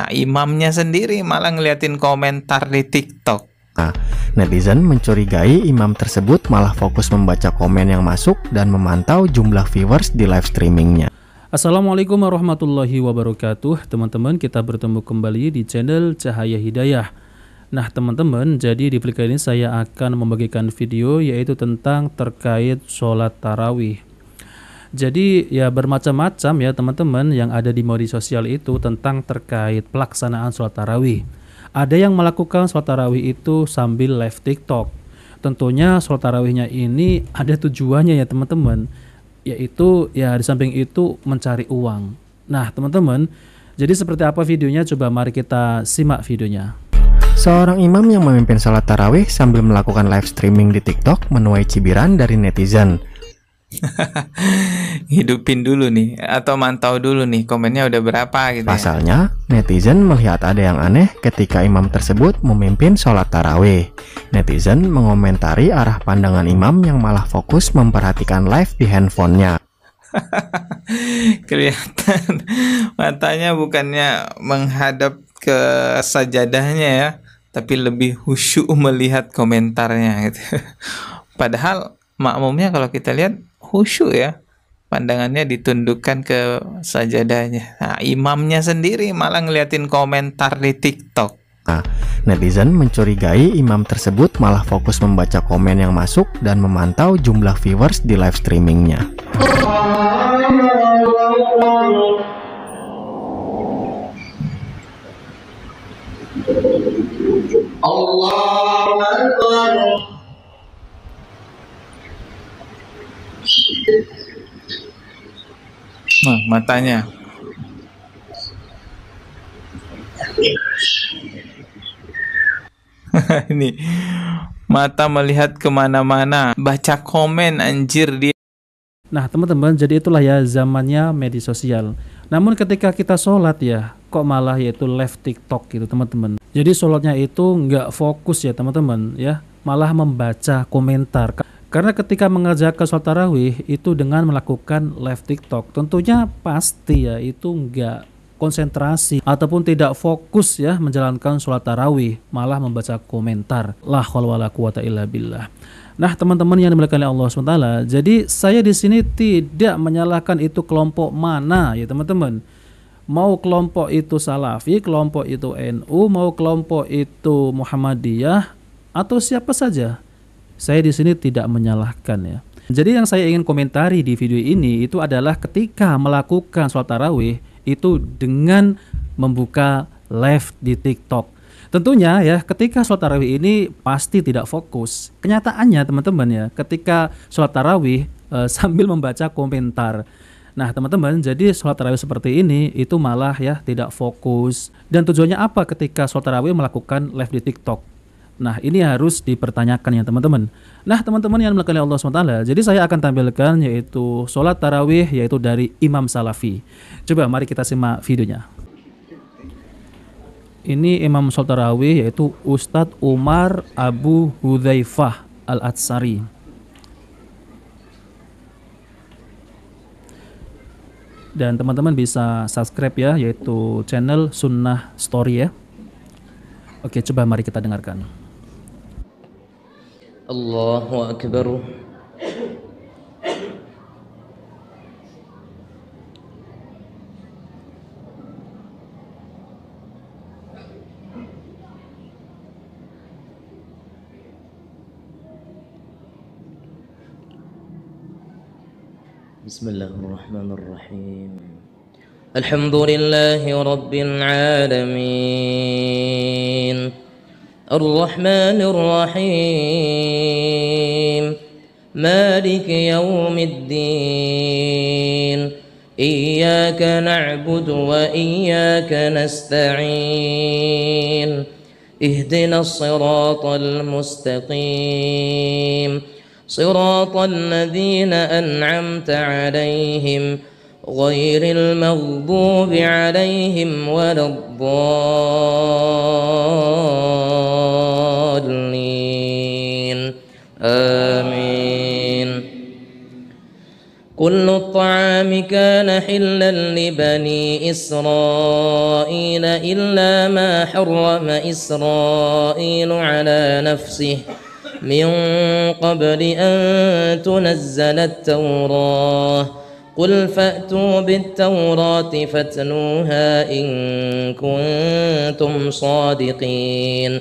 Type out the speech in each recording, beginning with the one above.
Nah, imamnya sendiri malah ngeliatin komentar di TikTok. Nah, netizen mencurigai imam tersebut malah fokus membaca komen yang masuk dan memantau jumlah viewers di live streamingnya. Assalamualaikum warahmatullahi wabarakatuh. Teman-teman, kita bertemu kembali di channel Cahaya Hidayah. Nah teman-teman, jadi di video ini saya akan membagikan video yaitu tentang terkait sholat tarawih. Jadi ya bermacam-macam ya teman-teman yang ada di media sosial itu tentang terkait pelaksanaan sholat tarawih. Ada yang melakukan sholat tarawih itu sambil live TikTok. Tentunya sholat tarawihnya ini ada tujuannya ya teman-teman, yaitu ya di samping itu mencari uang. Nah teman-teman, jadi seperti apa videonya? Coba mari kita simak videonya. Seorang imam yang memimpin sholat tarawih sambil melakukan live streaming di TikTok menuai cibiran dari netizen. Hidupin dulu nih, atau mantau dulu nih komennya udah berapa gitu ya. Pasalnya, netizen melihat ada yang aneh ketika imam tersebut memimpin sholat tarawih. Netizen mengomentari arah pandangan imam yang malah fokus memperhatikan live di handphonenya. Kelihatan matanya bukannya menghadap ke sajadahnya ya, tapi lebih khusyuk melihat komentarnya gitu. Padahal makmumnya kalau kita lihat khusyuk ya, pandangannya ditundukkan ke sajadahnya. Nah, imamnya sendiri malah ngeliatin komentar di TikTok. Nah, netizen mencurigai imam tersebut malah fokus membaca komen yang masuk dan memantau jumlah viewers di live streamingnya. Allahu Akbar. Nah, matanya. Ini mata melihat kemana-mana, baca komen anjir dia. Nah teman-teman, jadi itulah ya zamannya media sosial. Namun ketika kita sholat ya, kok malah yaitu live TikTok gitu teman-teman. Jadi sholatnya itu nggak fokus ya teman-teman ya, malah membaca komentar. Karena ketika mengerjakan sholat tarawih itu dengan melakukan live TikTok, tentunya pasti ya itu nggak konsentrasi ataupun tidak fokus ya menjalankan sholat tarawih, malah membaca komentar. La haula wala quwata illa billah. Nah teman-teman yang dimuliakan oleh Allah SWT, jadi saya di sini tidak menyalahkan itu kelompok mana ya teman-teman. Mau kelompok itu Salafi, kelompok itu NU, mau kelompok itu Muhammadiyah atau siapa saja. Saya di sini tidak menyalahkan ya. Jadi yang saya ingin komentari di video ini itu adalah ketika melakukan sholat tarawih itu dengan membuka live di TikTok. Tentunya ya ketika sholat tarawih ini pasti tidak fokus. Kenyataannya teman-teman ya, ketika sholat tarawih sambil membaca komentar. Nah teman-teman, jadi sholat tarawih seperti ini itu malah ya tidak fokus. Dan tujuannya apa ketika sholat tarawih melakukan live di TikTok? Nah ini harus dipertanyakan ya teman-teman. Nah teman-teman yang dimuliakan Allah SWT, jadi saya akan tampilkan yaitu sholat tarawih yaitu dari Imam Salafi. Coba mari kita simak videonya. Ini Imam sholat tarawih yaitu Ustadz Umar Abu Hudzaifah Al-Atsari. Dan teman-teman bisa subscribe ya, yaitu channel Sunnah Story ya. Oke, coba mari kita dengarkan. Allahu Akbar. Bismillahirrahmanirrahim. Alhamdulillahi Rabbil Alamin, Ar-Rahmanir Rahim, Maliki Yawmiddin, Iyyaka na'budu wa iyyaka nasta'in, Ihdinas siratal mustaqim, Siratal ladzina an'amta 'alaihim ghairil maghdubi 'alaihim waladdallin. Amin. Kullu الطعام كان حلا لبني إسرائيل إلا ما حرم إسرائيل على نفسه من قبل أن تنزل التوراة قل فأتوا بالتوراة فاتلوها إن كنتم صادقين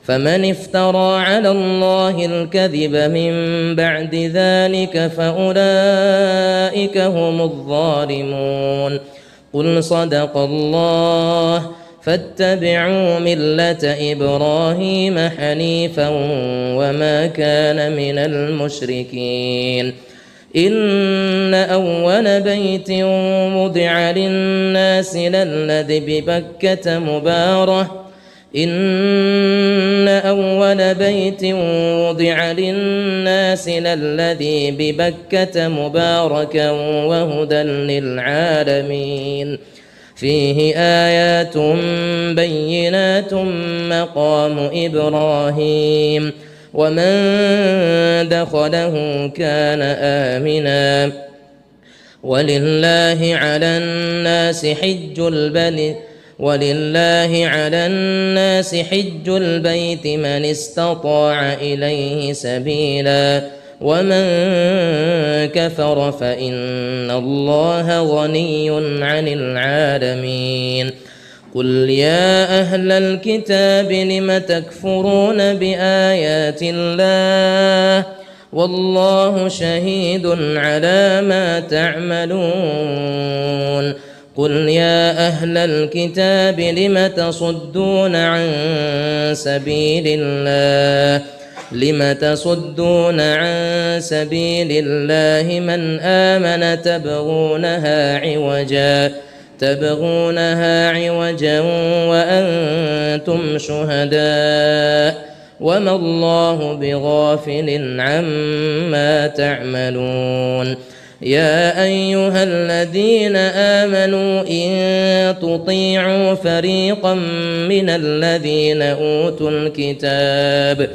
فمن افترى على الله الكذب من بعد ذلك فأولئك هم الظالمون قل صدق الله فاتبعوا ملة إبراهيم حنيفا وما كان من المشركين إن أول بيت وضع للناس للذي ببكة مبارك إن أول بيت وضع للناس للذي ببكة مباركا وهدى للعالمين فيه آيات بينات مقام إبراهيم ومن دخله كان آمنا ولله على الناس حج البيت من استطاع إليه سبيلا ومن كفر فإن الله غني عن العالمين قل يا أهل الكتاب لم تكفرون بآيات الله والله شهيد على ما تعملون قل يا أهل الكتاب لم تصدون عن سبيل الله من آمن تبغونها عوجا وأنتم شهداء وما الله بغافل عما تعملون يا أيها الذين آمنوا إن تطيعوا فريقا من الذين أوتوا الكتاب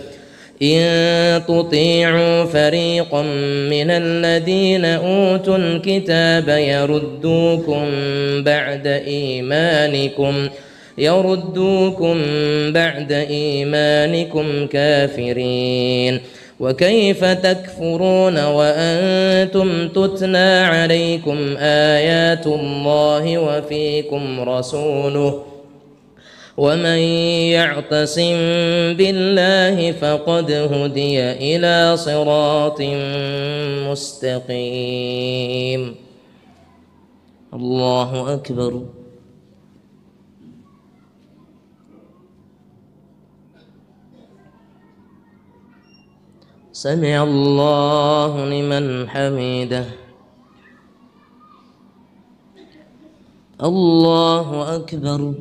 يردوكم بعد إيمانكم كافرين وكيف تكفرون وأنتم تتلى عليكم آيات الله وفيكم رسوله ومن يعتصم بالله فقد هدي إلى صراط مستقيم الله أكبر سمع الله لمن حمده الله أكبر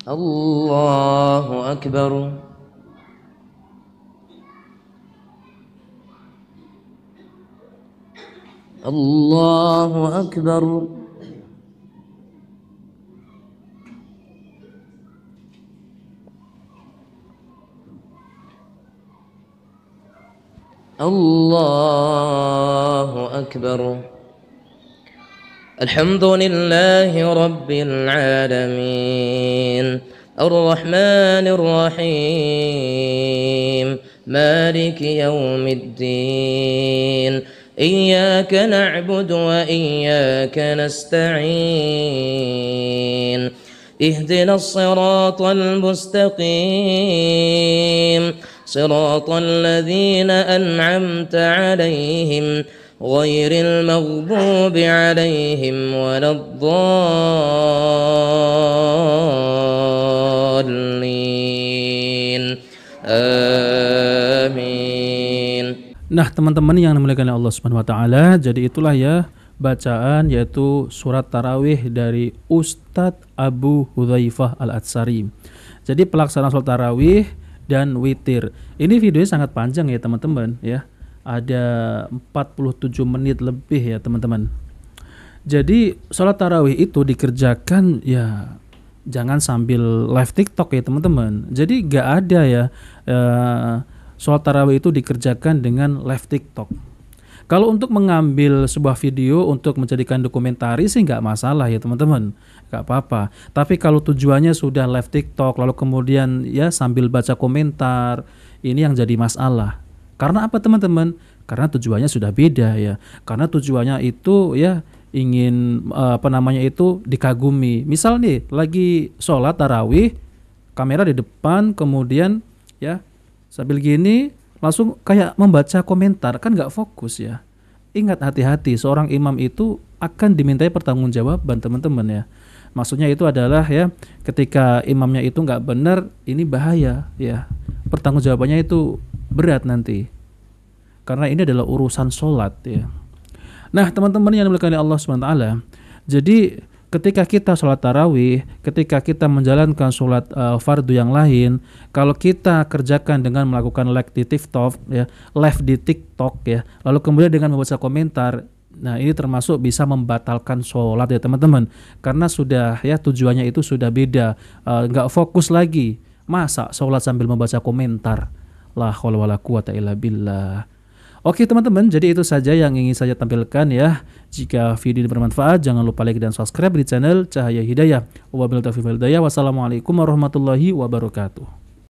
الله أكبر الله أكبر الله أكبر الحمد لله رب العالمين الرحمن الرحيم مالك يوم الدين إياك نعبد وإياك نستعين اهدنا الصراط المستقيم صراط الذين أنعمت عليهم غير المغضوب عليهم ولا الضالين آمين. Nah, teman-teman yang dimuliakan oleh Allah Subhanahu wa taala, jadi itulah ya bacaan yaitu surat tarawih dari Ustadz Abu Hudzaifah Al-Atsari. Jadi pelaksanaan sholat tarawih dan witir. Ini videonya sangat panjang ya teman-teman ya. Ada 47 menit lebih ya teman-teman. Jadi sholat tarawih itu dikerjakan ya jangan sambil live TikTok ya teman-teman. Jadi nggak ada ya sholat tarawih itu dikerjakan dengan live TikTok. Kalau untuk mengambil sebuah video untuk menjadikan dokumentari sih nggak masalah ya teman-teman, nggak apa-apa. Tapi kalau tujuannya sudah live TikTok, lalu kemudian ya sambil baca komentar, ini yang jadi masalah. Karena apa teman-teman? Karena tujuannya sudah beda ya. Karena tujuannya itu ya ingin dikagumi. Misal nih lagi sholat tarawih, kamera di depan, kemudian ya sambil gini langsung kayak membaca komentar, kan nggak fokus ya. Ingat, hati-hati, seorang imam itu akan dimintai pertanggungjawaban teman-teman ya. Maksudnya itu adalah ya ketika imamnya itu nggak benar, ini bahaya ya. Pertanggungjawabannya itu berat nanti. Karena ini adalah urusan sholat ya. Nah teman-teman yang dimuliakan oleh Allah SWT, jadi ketika kita sholat tarawih, ketika kita menjalankan sholat fardu yang lain, kalau kita kerjakan dengan melakukan live di TikTok ya, lalu kemudian dengan membaca komentar, nah ini termasuk bisa membatalkan sholat ya teman-teman, karena sudah ya tujuannya itu sudah beda, nggak fokus lagi. Masa sholat sambil membaca komentar? La haula wala quwata illa billah. Oke teman-teman, jadi itu saja yang ingin saya tampilkan ya. Jika video ini bermanfaat, jangan lupa like dan subscribe di channel Cahaya Hidayah. Wabillahi taufiq wal hidayah. Wassalamualaikum warahmatullahi wabarakatuh.